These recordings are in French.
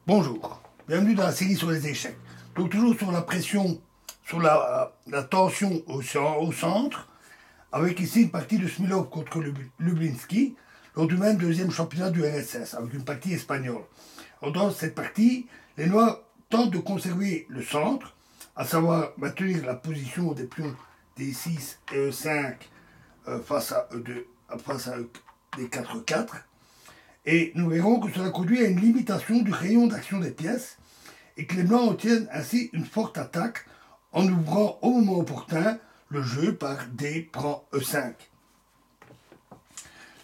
Bonjour, bienvenue dans la série sur les échecs. Donc toujours sur la pression, sur la tension au centre, avec ici une partie de Smilov contre Lublinski, lors du même deuxième championnat du RSS, avec une partie espagnole. Alors dans cette partie, les Noirs tentent de conserver le centre, à savoir maintenir la position des pions D6 et E5 face à E2, face à D4-4. Et nous verrons que cela conduit à une limitation du rayon d'action des pièces et que les Blancs obtiennent ainsi une forte attaque en ouvrant au moment opportun le jeu par D prend E5.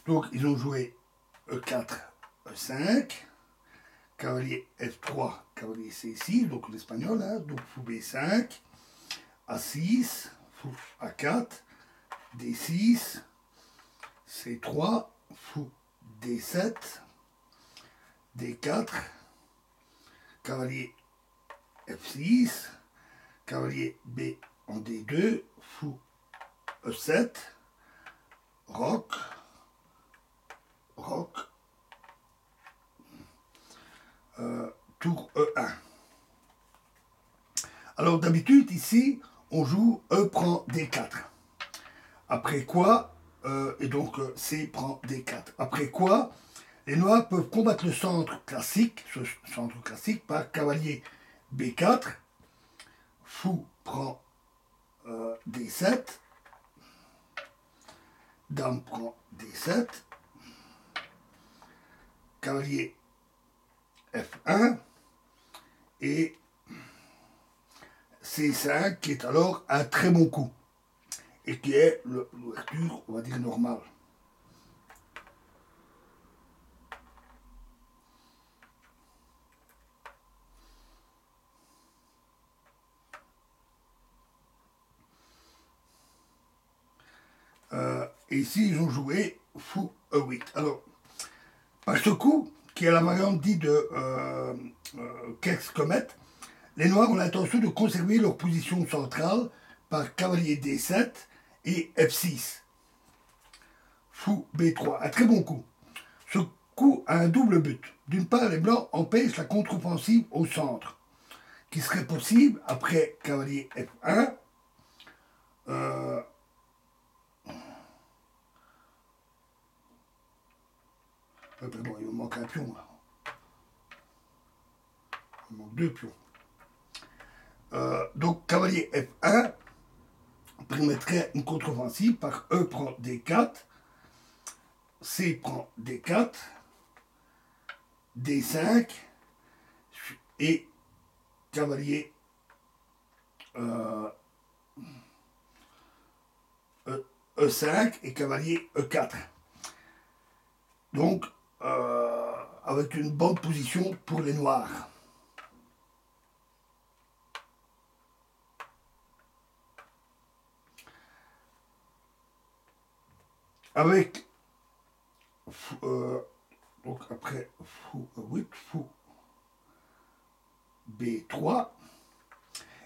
Donc ils ont joué E4, E5, cavalier F3, cavalier C6, donc l'espagnol, hein, donc fou B5, A6, fou A4, D6, C3, fou D7, D4, cavalier F6, cavalier B en D2, fou E7, roc, roc, tour E1. Alors d'habitude ici on joue E prend D4. Après quoi, et donc C prend D4. Après quoi, les Noirs peuvent combattre le centre classique, ce centre classique, par cavalier B4, fou prend D7, dame prend D7, cavalier F1 et C5 qui est alors un très bon coup et qui est l'ouverture, on va dire, normale. Et ici, ils ont joué fou E8. Alors, par ce coup, qui est la variante dite de Kex-Comet, les Noirs ont l'intention de conserver leur position centrale par cavalier D7 et F6. Fou B3, un très bon coup. Ce coup a un double but. D'une part, les Blancs empêchent la contre-offensive au centre, qui serait possible après cavalier F1. Bon, il me manque un pion là. Il me manque deux pions. Donc cavalier F1 permettrait une contre-offensive par E prend D4, C prend D4, D5 et cavalier E5 et cavalier E4. Donc, avec une bonne position pour les Noirs. Avec donc après fou 8, fou B3.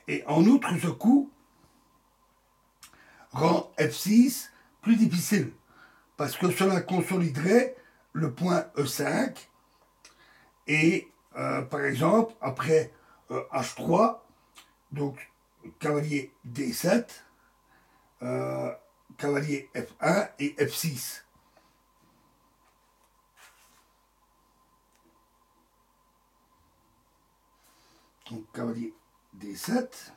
Et en outre, ce coup rend F6 plus difficile parce que cela consoliderait le point E5 et par exemple après H3, donc cavalier D7, cavalier F1 et F6. Donc cavalier D7,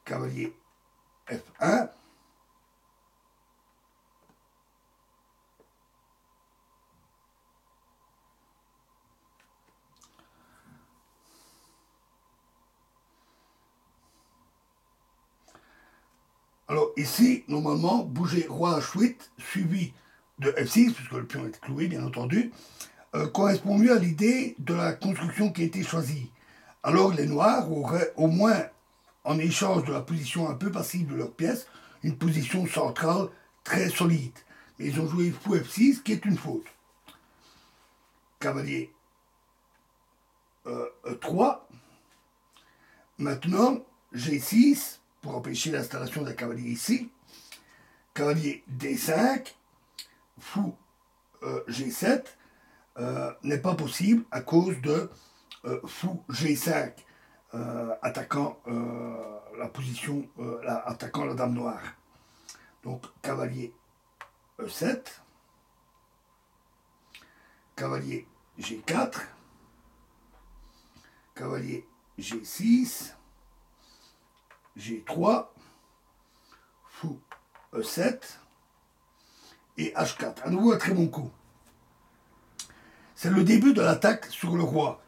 cavalier F1, alors ici, normalement, bouger roi H8 suivi de F6, puisque le pion est cloué, bien entendu, correspond mieux à l'idée de la construction qui a été choisie. Alors les Noirs auraient au moins, en échange de la position un peu passive de leur pièce, une position centrale très solide. Mais ils ont joué fou F6, qui est une faute. Cavalier E3. Maintenant, G6, pour empêcher l'installation d'un cavalier ici. Cavalier D5, fou G7, n'est pas possible à cause de fou G5, attaquant la position, attaquant la dame noire. Donc cavalier E7, cavalier G4, cavalier G6, G3, fou E7 et H4. À nouveau un très bon coup. C'est le début de l'attaque sur le roi.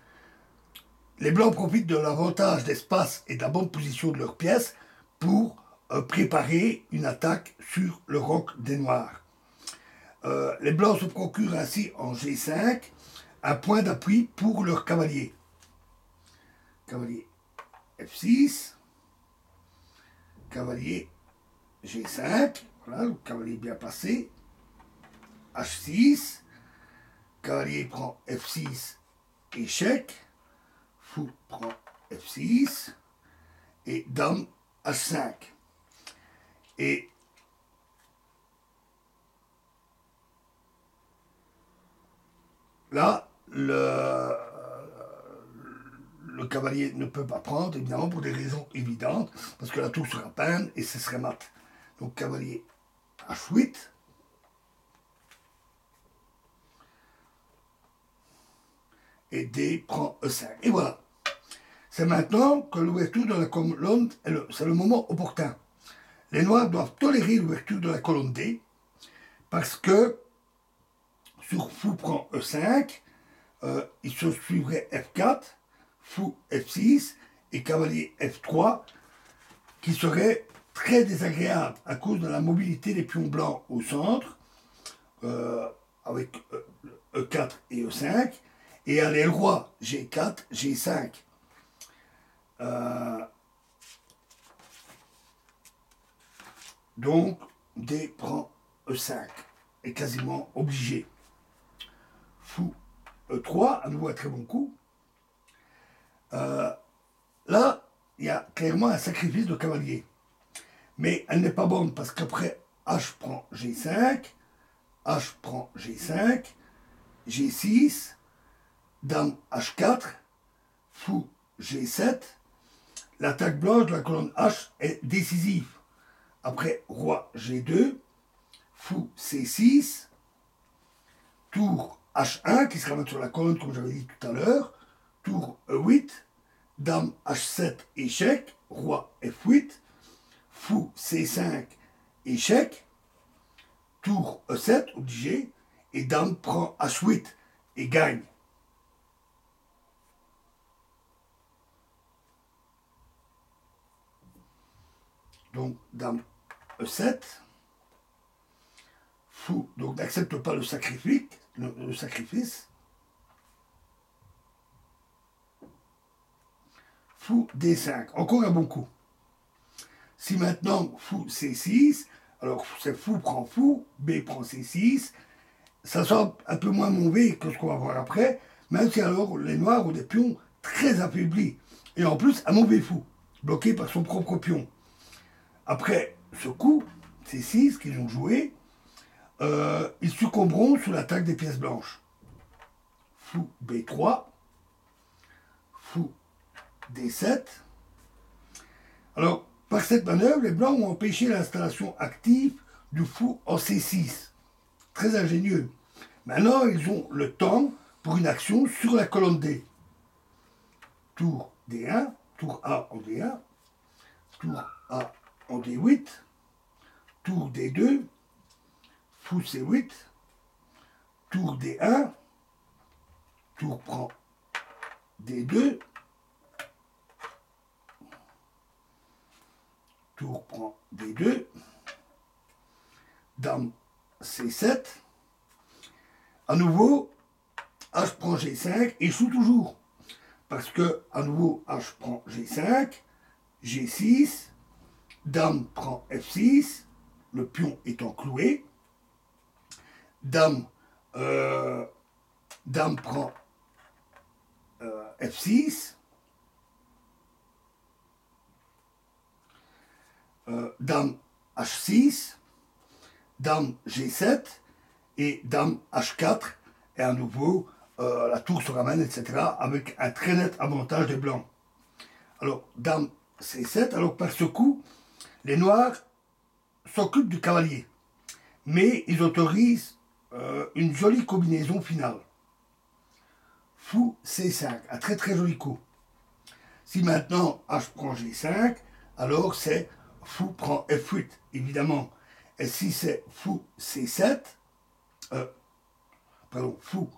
Les blancs profitent de l'avantage d'espace et de la bonne position de leurs pièces pour préparer une attaque sur le roc des noirs. Les blancs se procurent ainsi en G5 un point d'appui pour leur cavalier. Cavalier F6, cavalier G5, voilà, le cavalier bien passé, H6, cavalier prend F6, échec, fou prend F6, et dame H5. Et là, le cavalier ne peut pas prendre, évidemment, pour des raisons évidentes, parce que la tour sera peinte et ce serait mat. Donc cavalier H8, et D prend E5. Et voilà. C'est maintenant que l'ouverture de la colonne, c'est le moment opportun. Les noirs doivent tolérer l'ouverture de la colonne D, parce que sur fou prend E5, il se suivrait F4, fou F6 et cavalier F3, qui serait très désagréable à cause de la mobilité des pions blancs au centre, avec E4 et E5, et à l'aile roi G4, G5. Donc, D prend E5, est quasiment obligé. Fou E3, à nouveau un très bon coup. Là, il y a clairement un sacrifice de cavalier. Mais elle n'est pas bonne parce qu'après, H prend G5, H prend G5, G6, dame H4, fou G7. L'attaque blanche de la colonne H est décisive. Après, roi G2, fou C6, tour H1 qui se ramène sur la colonne comme j'avais dit tout à l'heure, tour E8, dame H7 échec, roi F8, fou C5 échec, tour E7 obligé, et dame prend H8 et gagne. Donc dame E7, fou, donc n'accepte pas le sacrifice, fou D5, encore un bon coup. Si maintenant fou C6, alors c'est fou prend fou, B prend C6, ça sera un peu moins mauvais que ce qu'on va voir après, même si alors les noirs ont des pions très affaiblis. Et en plus, un mauvais fou, bloqué par son propre pion. Après ce coup, C6 qu'ils ont joué, ils succomberont sous l'attaque des pièces blanches. Fou B3, fou D7. Alors, par cette manœuvre, les blancs ont empêché l'installation active du fou en C6. Très ingénieux. Maintenant, ils ont le temps pour une action sur la colonne D. Tour D1, tour A en D1, tour A en D8, tour D2, fou C8, tour D1, tour prend D2, tour prend D2, dame C7, à nouveau, H prend G5, échoue toujours. Parce que, à nouveau, H prend G5, G6, dame prend F6, le pion étant cloué, dame prend F6, dame H6, dame G7 et dame H4, et à nouveau la tour se ramène, etc. avec un très net avantage des blancs. Alors, dame C7, alors par ce coup, les noirs s'occupent du cavalier. Mais ils autorisent une jolie combinaison finale. Fou C5, un très très joli coup. Si maintenant H prend G5, alors c'est fou prend F8, évidemment. Et si c'est fou C7, pardon, fou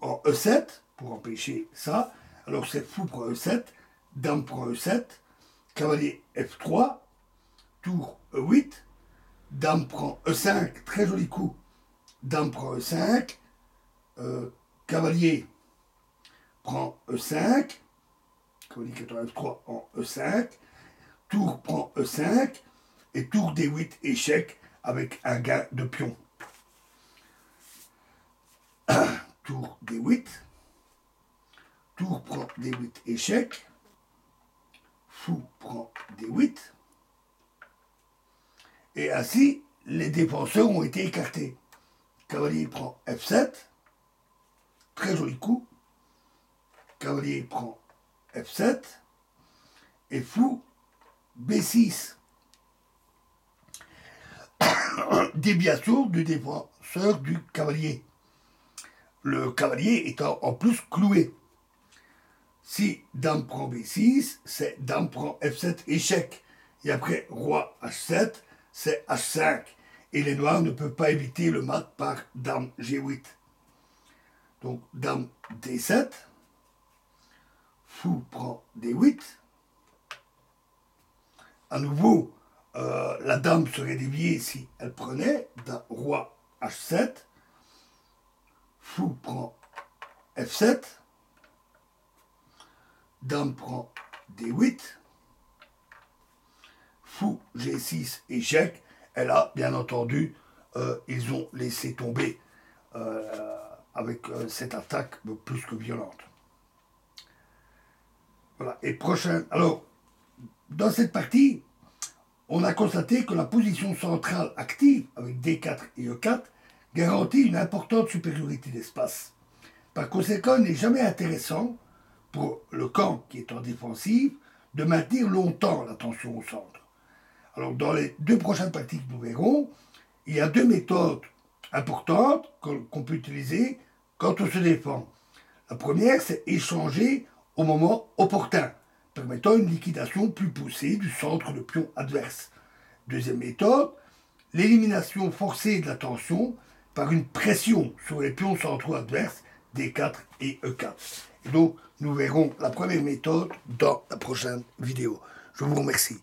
en E7, pour empêcher ça, alors c'est fou prend E7, dame prend E7, cavalier F3, tour E8, dame prend E5, très joli coup, dame prend E5, cavalier prend E5, cavalier 4 F3 en E5, tour prend E5, et tour D8 échec avec un gain de pion. Tour D8, tour prend D8 échec, fou prend D8, et ainsi les défenseurs ont été écartés. Cavalier prend F7, très joli coup, cavalier prend F7, et fou B6. Déviation du défenseur du cavalier. Le cavalier étant en plus cloué. Si dame prend B6, c'est dame prend F7 échec. Et après roi H7, c'est H5. Et les noirs ne peuvent pas éviter le mat par dame G8. Donc dame D7, fou prend D8. À nouveau, la dame serait déviée si elle prenait roi H7, fou prend F7, dame prend D8, fou G6 échec, et là, bien entendu, ils ont laissé tomber avec cette attaque plus que violente. Voilà, et prochain. Alors, dans cette partie, on a constaté que la position centrale active, avec D4 et E4, garantit une importante supériorité d'espace. Par conséquent, il n'est jamais intéressant pour le camp qui est en défensive de maintenir longtemps la tension au centre. Alors, dans les deux prochaines parties que nous verrons, il y a deux méthodes importantes qu'on peut utiliser quand on se défend. La première, c'est échanger au moment opportun, permettant une liquidation plus poussée du centre de pion adverse. Deuxième méthode, l'élimination forcée de la tension par une pression sur les pions centraux adverses D4 et E4. Et donc, nous verrons la première méthode dans la prochaine vidéo. Je vous remercie.